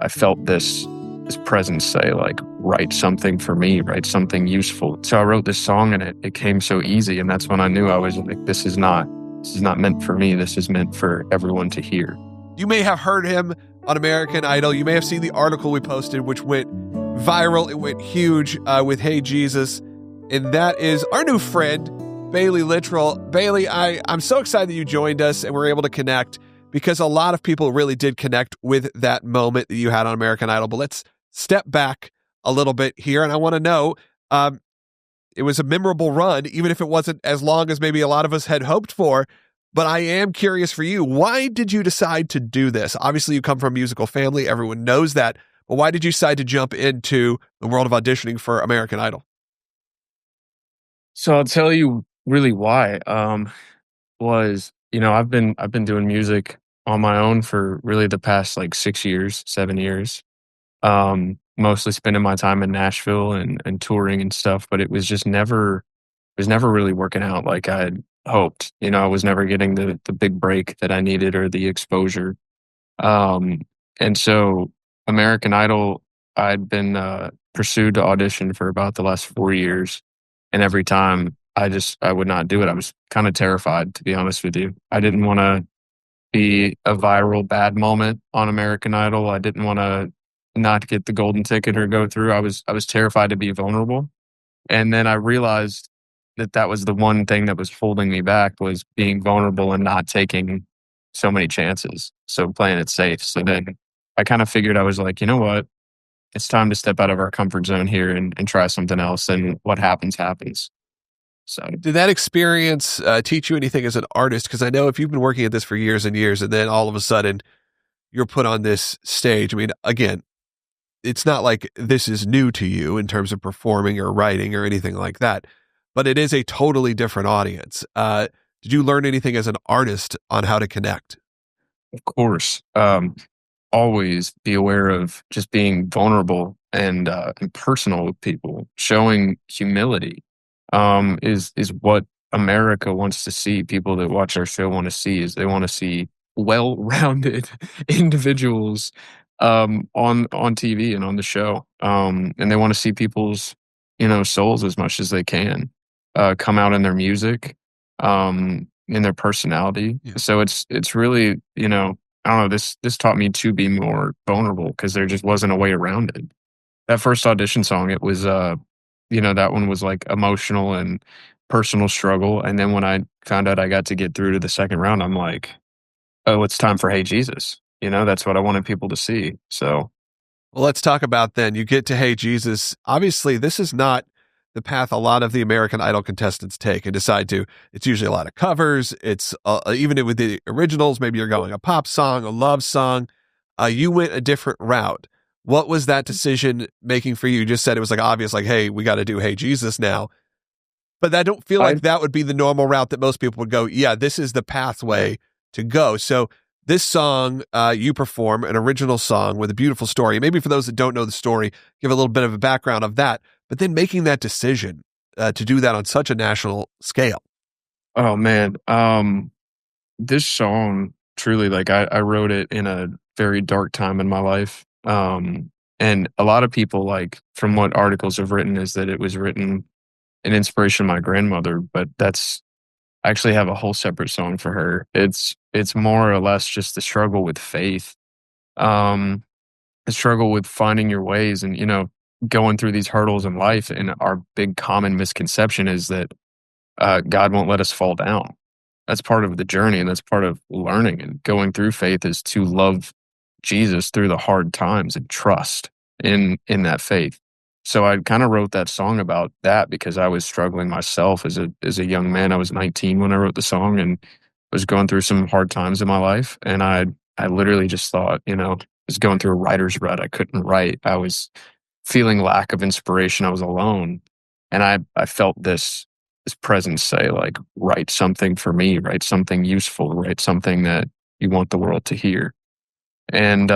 I felt this presence say, like, write something for me, write something useful. So I wrote this song and it came so easy. And that's when I knew I was like, this is not meant for me. This is meant for everyone to hear. You may have heard him on American Idol. You may have seen the article we posted, which went viral. It went huge with Hey Jesus. And that is our new friend, Baylee Littrell. Baylee, I'm so excited that you joined us and we're able to connect because a lot of people really did connect with that moment that you had on American Idol. But let's step back a little bit here. And I want to know, it was a memorable run, even if it wasn't as long as maybe a lot of us had hoped for. But I am curious for you, why did you decide to do this? Obviously, you come from a musical family. Everyone knows that. But why did you decide to jump into the world of auditioning for American Idol? So I'll tell you really why. Was, I've been doing music on my own for really the past like 6 years, 7 years. Mostly spending my time in Nashville and touring and stuff, but it was never really working out like I had hoped. I was never getting the big break that I needed or the exposure. Um, and so American Idol, I'd been pursued to audition for about the last 4 years, and every time I would not do it. I was kind of terrified, to be honest with you. I didn't want to be a viral bad moment on American Idol. I didn't want to not get the golden ticket or go through. I was terrified to be vulnerable. And then I realized that was the one thing that was holding me back, was being vulnerable and not taking so many chances. So playing it safe. So then I kind of figured, I was like, you know what? It's time to step out of our comfort zone here and try something else. And what happens, happens. So Did that experience teach you anything as an artist? Because I know if you've been working at this for years and years, and then all of a sudden you're put on this stage. I mean, again, it's not like this is new to you in terms of performing or writing or anything like that, but it is a totally different audience. Did you learn anything as an artist on how to connect? of course, always be aware of just being vulnerable and personal with people. Showing humility is what America wants to see. People that watch our show want to see, is they want to see well-rounded individuals on TV and on the show, and they want to see people's souls as much as they can come out in their music, in their personality. Yeah. So it's really, I don't know, this taught me to be more vulnerable because there just wasn't a way around it. That first audition song, it was that one was like emotional and personal struggle. And then when I found out I got to get through to the second round, I'm like, oh, it's time for Hey Jesus. That's what I wanted people to see. So Well, let's talk about then. You get to Hey Jesus. Obviously, this is not the path a lot of the American Idol contestants take and decide to. It's usually a lot of covers. It's even with the originals, maybe you're going a pop song, a love song. You went a different route. What was that decision making for you? You just said it was like obvious, like, hey, we got to do Hey Jesus now. But I don't feel I like that would be the normal route that most people would go, yeah, this is the pathway to go. So this song, you perform an original song with a beautiful story. Maybe for those that don't know the story, give a little bit of a background of that, but then making that decision to do that on such a national scale. oh man, this song truly, like, I wrote it in a very dark time in my life. And a lot of people, like, from what articles have written, is that it was written an inspiration of my grandmother, but I actually have a whole separate song for her. It's more or less just the struggle with faith, um, the struggle with finding your ways, and going through these hurdles in life. And our big common misconception is that God won't let us fall down. That's part of the journey, and that's part of learning and going through faith, is to love Jesus through the hard times and trust in that faith. So I kind of wrote that song about that because I was struggling myself as a young man. I was 19 when I wrote the song and was going through some hard times in my life. And I literally just thought, I was going through a writer's rut. I couldn't write. I was feeling lack of inspiration. I was alone. And I felt this presence say, like, write something for me, write something useful, write something that you want the world to hear. And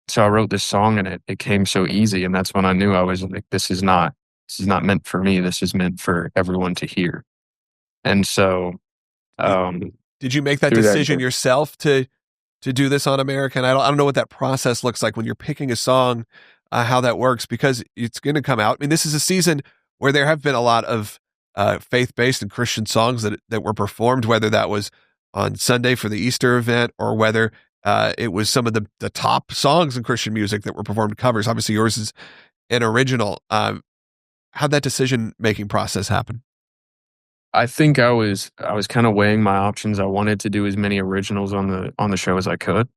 so I wrote this song and it came so easy. And that's when I knew, I was like, this is not meant for me. This is meant for everyone to hear. And so Did um did you make that through decision that, yourself to to do this on American Idol? I don't know what that process looks like when you're picking a song, how that works, because it's going to come out. I mean, this is a season where there have been a lot of faith-based and Christian songs that were performed, whether that was on Sunday for the Easter event or whether it was some of the top songs in Christian music that were performed covers. Obviously, yours is an original. How'd that decision making process happen? I think I was kinda weighing my options. I wanted to do as many originals on the show as I could.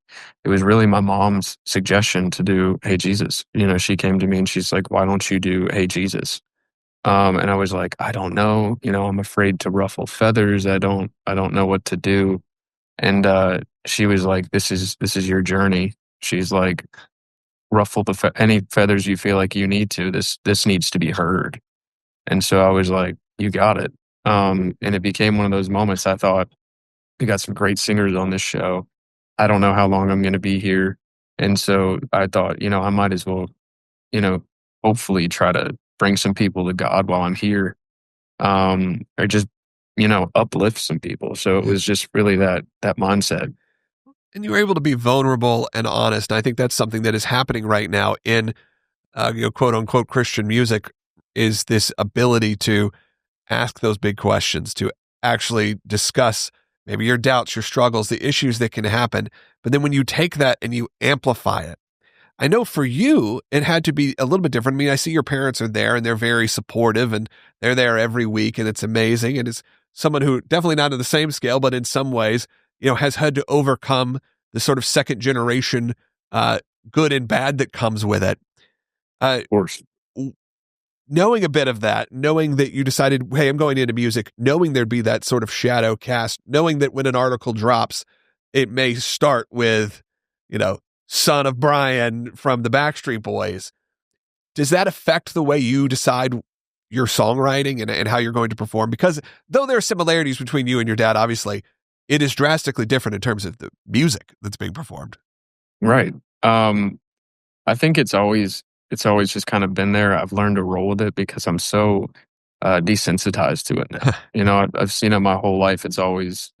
It was really my mom's suggestion to do "Hey Jesus." You know, she came to me and she's like, "Why don't you do Hey Jesus?" And I was like, "I don't know, you know, I'm afraid to ruffle feathers. I don't know what to do." And, she was like, "This is your journey." She's like, "Ruffle any feathers you feel like you need to. This needs to be heard." And so I was like, "You got it." And it became one of those moments. I thought, "We got some great singers on this show. I don't know how long I'm gonna be here." And so I thought, you know, I might as well, you know, hopefully try to bring some people to God while I'm here, or just, you know, uplift some people. So it Yeah. was just really that mindset. And you were able to be vulnerable and honest. And I think that's something that is happening right now in quote unquote Christian music, is this ability to ask those big questions, to actually discuss maybe your doubts, your struggles, the issues that can happen. But then when you take that and you amplify it, I know for you, it had to be a little bit different. I mean, I see your parents are there and they're very supportive and they're there every week and it's amazing. And it's someone who definitely not on the same scale, but in some ways, has had to overcome the sort of second generation uh, good and bad that comes with it. Uh, Of course. Knowing a bit of that, knowing that you decided, hey, I'm going into music, knowing there'd be that sort of shadow cast, knowing that when an article drops, it may start with, son of Brian from the Backstreet Boys. Does that affect the way you decide your songwriting and how you're going to perform? Because though there are similarities between you and your dad, obviously, it is drastically different in terms of the music that's being performed. Right. Um, I think it's always just kind of been there. I've learned to roll with it because I'm so, desensitized to it now. You know, I've seen it my whole life. It's always,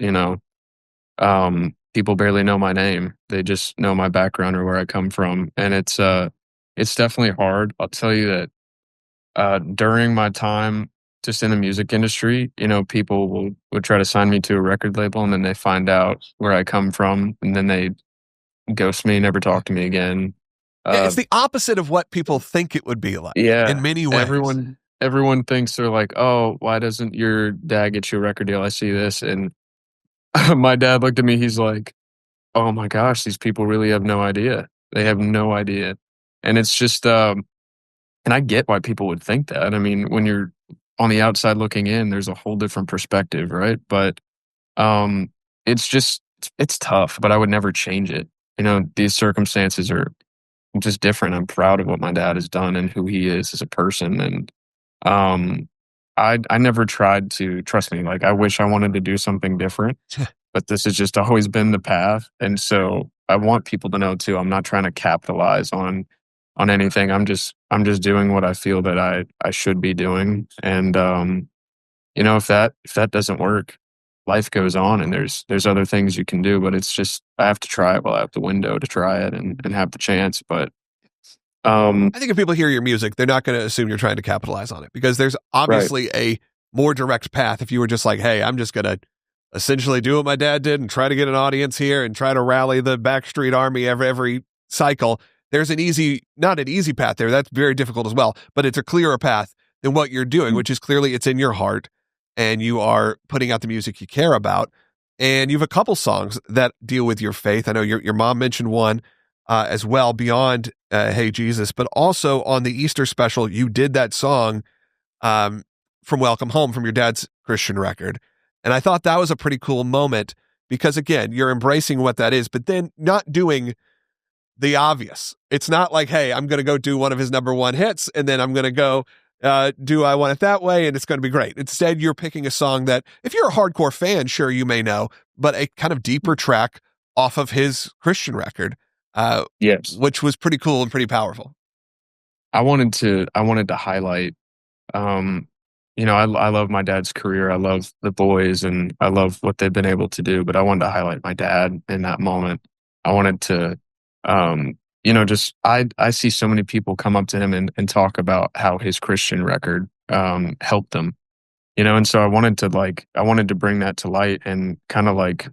people barely know my name. They just know my background or where I come from, and it's definitely hard. I'll tell you that, during my time just in the music industry, you know, people would try to sign me to a record label, and then they find out where I come from, and then they ghost me, never talk to me again. Yeah, Uh, it's the opposite of what people think it would be like in yeah, many ways. everyone thinks they're like, "Oh, why doesn't your dad get you a record deal? I see this." And my dad looked at me, he's like, "Oh my gosh, these people really have no idea. They have no idea." And it's just, and I get why people would think that. I mean, when you're on the outside looking in, there's a whole different perspective, right? But, um, it's just it's tough, but I would never change it. You know, these circumstances are just different. I'm proud of what my dad has done and who he is as a person, and, um, I never tried to trust me, like, I wish I wanted to do something different, but this has just always been the path, and so I want people to know too, I'm not trying to capitalize on anything. I'm just doing what I feel that I should be doing, and, you know, if that doesn't work, life goes on and there's other things you can do, but it's just I have to try it while I have the window to try it and have the chance, but, um I think if people hear your music, they're not going to assume you're trying to capitalize on it, because there's Right. obviously a more direct path. If you were just like, hey, I'm just going to essentially do what my dad did and try to get an audience here and try to rally the Backstreet Army every cycle, there's not an easy path there. That's very difficult as well, but it's a clearer path than what you're doing, Mm. which is clearly it's in your heart and you are putting out the music you care about. And you have a couple songs that deal with your faith. I know your mom mentioned one as well, beyond Hey Jesus, but also on the Easter special, you did that song from Welcome Home from your dad's Christian record. And I thought that was a pretty cool moment because, again, you're embracing what that is, but then not doing the obvious. It's not like, hey, I'm going to go do one of his number one hits and then I'm going to go do I Want It That Way and it's going to be great. Instead, you're picking a song that, if you're a hardcore fan, sure, you may know, but a kind of deeper track off of his Christian record, uh, Yes. which was pretty cool and pretty powerful. I wanted to highlight, um, you know, I love my dad's career. I love the boys and I love what they've been able to do, but I wanted to highlight my dad in that moment. I wanted to, just I see so many people come up to him and talk about how his Christian record helped them, and so I wanted to bring that to light and kind of like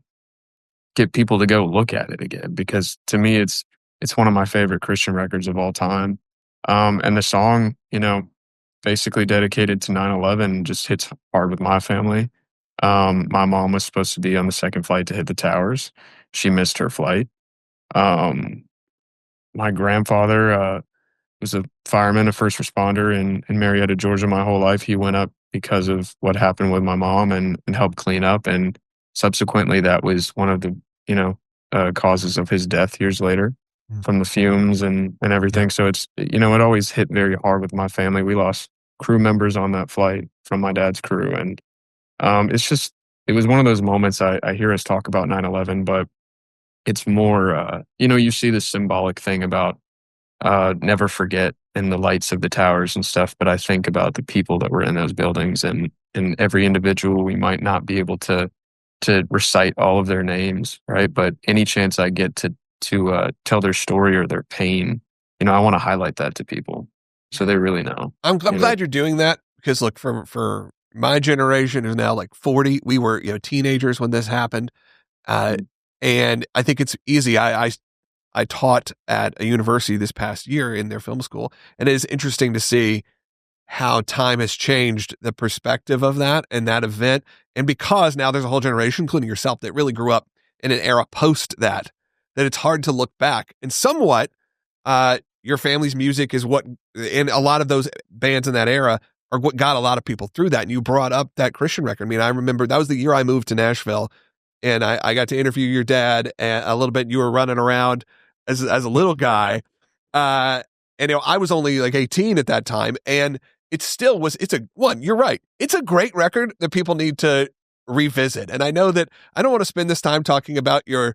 get people to go look at it again because to me it's one of my favorite Christian records of all time. And the song, basically dedicated to 9/11 just hits hard with my family. My mom was supposed to be on the second flight to hit the towers. She missed her flight. Um, my grandfather was a fireman, a first responder in Marietta, Georgia my whole life. He went up because of what happened with my mom and helped clean up. And subsequently, that was one of the, you know, causes of his death years later Mm. from the fumes and Yeah. everything. So it always hit very hard with my family. We lost crew members on that flight from my dad's crew. And it was one of those moments I hear us talk about 9/11, but it's more, you see the symbolic thing about never forget in the lights of the towers and stuff. But I think about the people that were in those buildings and every individual we might not be able to recite all of their names, right? But any chance I get to tell their story or their pain, I want to highlight that to people so they really know. I'm glad you're doing that because look, for my generation who's now like 40, we were, teenagers when this happened. Uh, Mm. and I think it's easy. I taught at a university this past year in their film school, and it is interesting to see how time has changed the perspective of that and that event. And because now there's a whole generation, including yourself, that really grew up in an era post that, that it's hard to look back. And somewhat, your family's music is what, and a lot of those bands in that era are what got a lot of people through that. And you brought up that Christian record. I mean, I remember that was the year I moved to Nashville, and I got to interview your dad a little bit. You were running around as a little guy. Uh, and I was only like 18 at that time, and it still was. It's a one. You're right. It's a great record that people need to revisit. And I know that I don't want to spend this time talking about your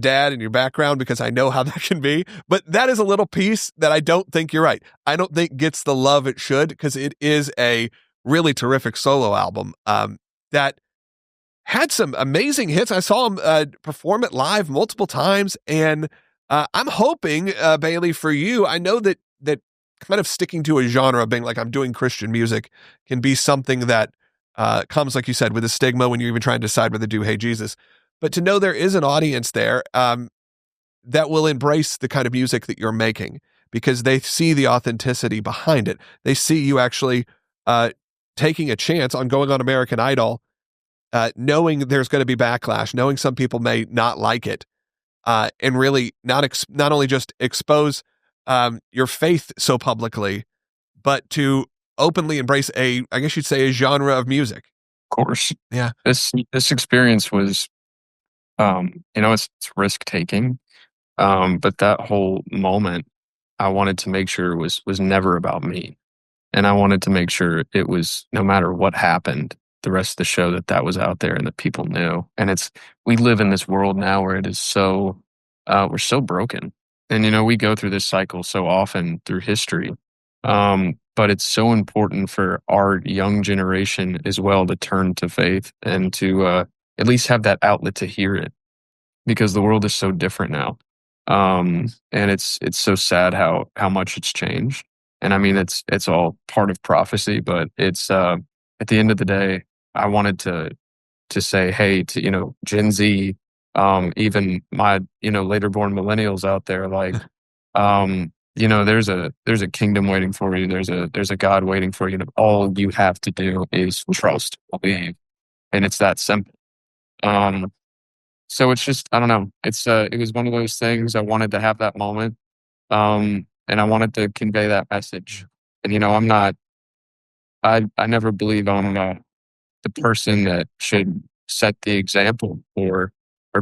dad and your background because I know how that can be. But that is a little piece that I don't think you're right. I don't think gets the love it should because it is a really terrific solo album that had some amazing hits. I saw him perform it live multiple times, and I'm hoping, Baylee, for you. I know that kind of sticking to a genre, being like I'm doing Christian music, can be something that comes, like you said, with a stigma when you're even trying to decide whether to do "Hey Jesus." But to know there is an audience there that will embrace the kind of music that you're making because they see the authenticity behind it. They see you actually uh, taking a chance on going on American Idol, knowing there's going to be backlash, knowing some people may not like it, and really not only just expose your faith so publicly, but to openly embrace I guess you'd say, a genre of music. Of course, Yeah. this experience was, it's risk taking. But that whole moment, I wanted to make sure was never about me. And I wanted to make sure it was no matter what happened, the rest of the show that was out there and that people knew. And we live in this world now where it is so, we're so broken. And, we go through this cycle so often through history. But it's so important for our young generation as well to turn to faith and to at least have that outlet to hear it because the world is so different now. And it's so sad how much it's changed. And I mean it's all part of prophecy, but it's at the end of the day, I wanted to say, hey, to Gen Z, even my later born millennials out there, like there's a kingdom waiting for you. There's a God waiting for you. And all you have to do is trust, believe, and it's that simple. Um, so it's just I don't know. It was one of those things I wanted to have that moment, and I wanted to convey that message. And I'm not I never believe I'm the person that should set the example or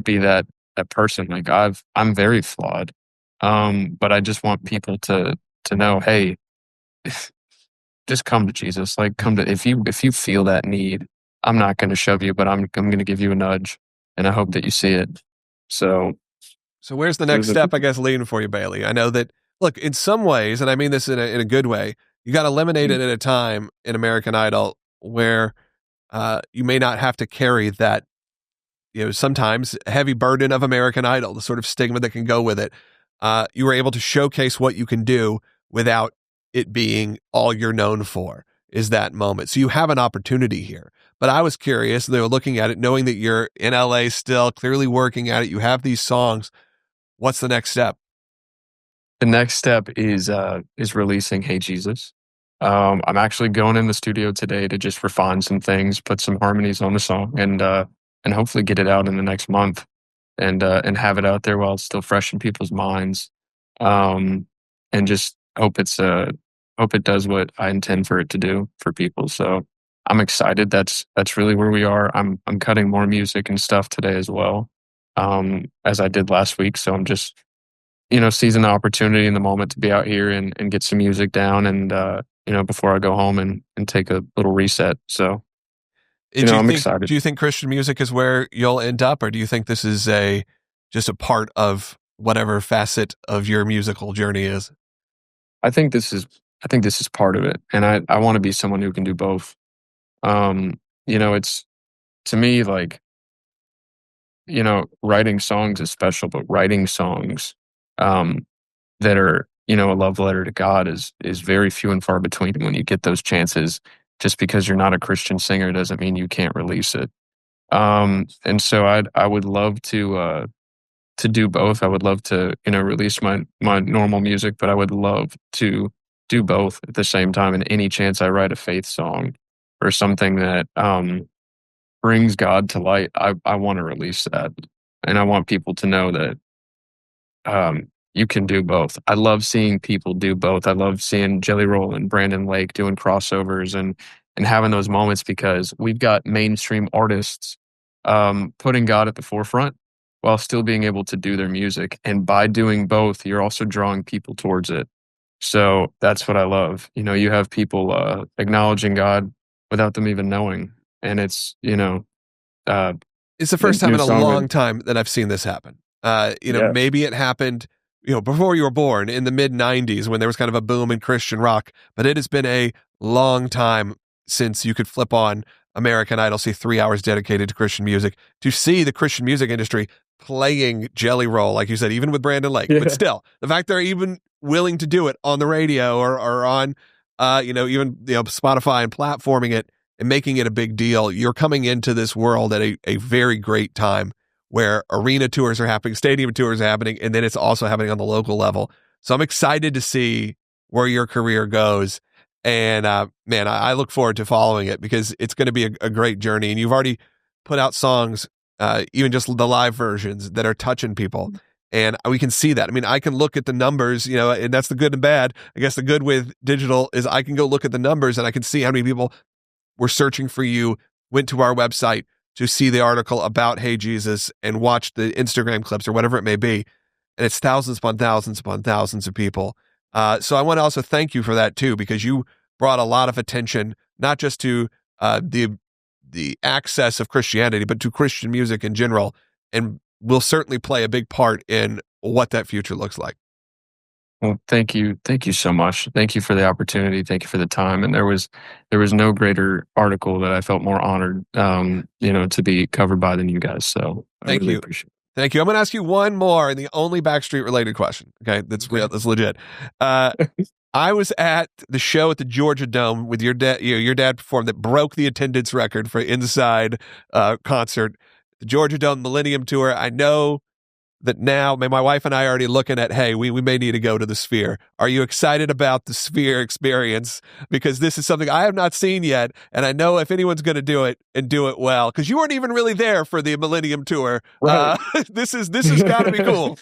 be that person. Like I'm very flawed. But I just want people to know, hey, just come to Jesus. Like come to if you feel that need, I'm not going to shove you, but I'm going to give you a nudge, and I hope that you see it. So So where's the it next was a step, I guess, leading for you, Baylee? I know that, look, in some ways, and I mean this in a good way, you got eliminated at a time in American Idol where you may not have to carry that, sometimes heavy burden of American Idol, the sort of stigma that can go with it. You were able to showcase what you can do without it being all you're known for is that moment. So you have an opportunity here. But I was curious, they were looking at it, knowing that you're in LA still, clearly working at it. You have these songs. What's the next step? The next step is releasing Hey Jesus. I'm actually going in the studio today to just refine some things, put some harmonies on the song, and hopefully get it out in the next month, and have it out there while it's still fresh in people's minds. Um, and just hope it does what I intend for it to do for people. So I'm excited. That's really where we are. I'm cutting more music and stuff today as well, as I did last week. So I'm just seizing the opportunity in the moment to be out here and get some music down before I go home and take a little reset. So, Do you I'm think excited. do you think Christian music is where you'll end up, or do you think this is a just a part of whatever facet of your musical journey is? I think this is I think this is part of it. And I want to be someone who can do both. It's to me like, writing songs is special, but writing songs um that are, a love letter to God is very few and far between when you get those chances. Just because you're not a Christian singer doesn't mean you can't release it. And so I would love to do both. I would love to, release my normal music, but I would love to do both at the same time. And any chance I write a faith song or something that brings God to light, I want to release that. And I want people to know that you can do both. I love seeing people do both. I love seeing Jelly Roll and Brandon Lake doing crossovers and having those moments because we've got mainstream artists putting God at the forefront while still being able to do their music. And by doing both, you're also drawing people towards it. So that's what I love. You have people acknowledging God without them even knowing. And it's, uh, It's the the first time new in a song with, long time that I've seen this happen. yeah. Maybe it happened, before you were born in the mid 90s when there was kind of a boom in Christian rock, but it has been a long time since you could flip on American Idol, see 3 hours dedicated to Christian music, to see the Christian music industry playing Jelly Roll, like you said, even with Brandon Lake. But Yeah. still, the fact they're even willing to do it on the radio or on, even, Spotify and platforming it and making it a big deal. You're coming into this world at a very great time where arena tours are happening, stadium tours are happening, and then it's also happening on the local level. So I'm excited to see where your career goes. And man, I look forward to following it because it's going to be a great journey. And you've already put out songs, even just the live versions that are touching people. And we can see that. I mean, I can look at the numbers, and that's the good and bad. I guess the good with digital is I can go look at the numbers and I can see how many people were searching for you, went to our website to see the article about Hey Jesus and watch the Instagram clips or whatever it may be. And it's thousands upon thousands upon thousands of people. So I want to also thank you for that too, because you brought a lot of attention, not just to the access of Christianity, but to Christian music in general, and will certainly play a big part in what that future looks like. Well, thank you so much. Thank you for the opportunity. Thank you for the time. And there was no greater article that I felt more honored, to be covered by than you guys. So I Thank really you. appreciate Thank you. I'm going to ask you one more and the only Backstreet related question. Okay. That's real. it. That's legit. Uh, I was at the show at the Georgia Dome with your dad. Your dad performed that broke the attendance record for inside concert, the Georgia Dome Millennium Tour. I know that now my wife and I are already looking at, hey, we may need to go to the Sphere. Are you excited about the Sphere experience? Because this is something I have not seen yet. And I know if anyone's going to do it and do it well, because you weren't even really there for the Millennium Tour. Right. This has got to be cool.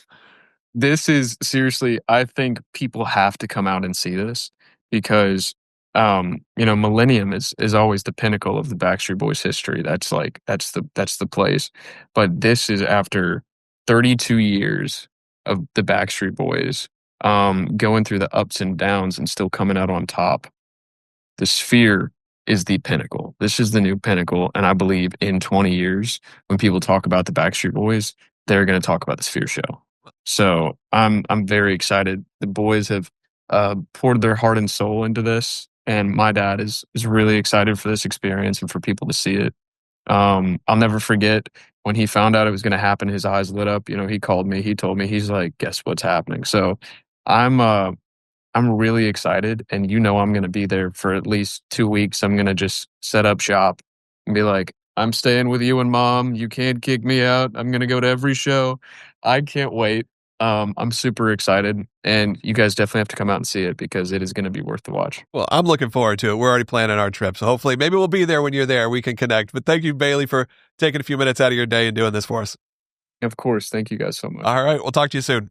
This is seriously, I think people have to come out and see this because, Millennium is always the pinnacle of the Backstreet Boys history. That's the place. But this is after 32 years of the Backstreet Boys, going through the ups and downs and still coming out on top. The Sphere is the pinnacle. This is the new pinnacle, and I believe in 20 years, when people talk about the Backstreet Boys, they're going to talk about the Sphere Show. So I'm very excited. The boys have poured their heart and soul into this, and my dad is really excited for this experience and for people to see it. I'll never forget. when he found out it was gonna happen, his eyes lit up, you know, he called me, he told me, he's like, "Guess what's happening?" So, I'm, uh, I'm really excited, and you know I'm gonna be there for at least 2 weeks. I'm gonna just set up shop and be like, "I'm staying with you and mom, you can't kick me out, I'm gonna go to every show." I can't wait. I'm super excited, and you guys definitely have to come out and see it because it is gonna be worth the watch. Well, I'm looking forward to it. We're already planning our trip. So hopefully, maybe we'll be there when you're there. We can connect. But thank you, Baylee, for taking a few minutes out of your day and doing this for us. Of course, thank you guys so much. All right. We'll talk to you soon.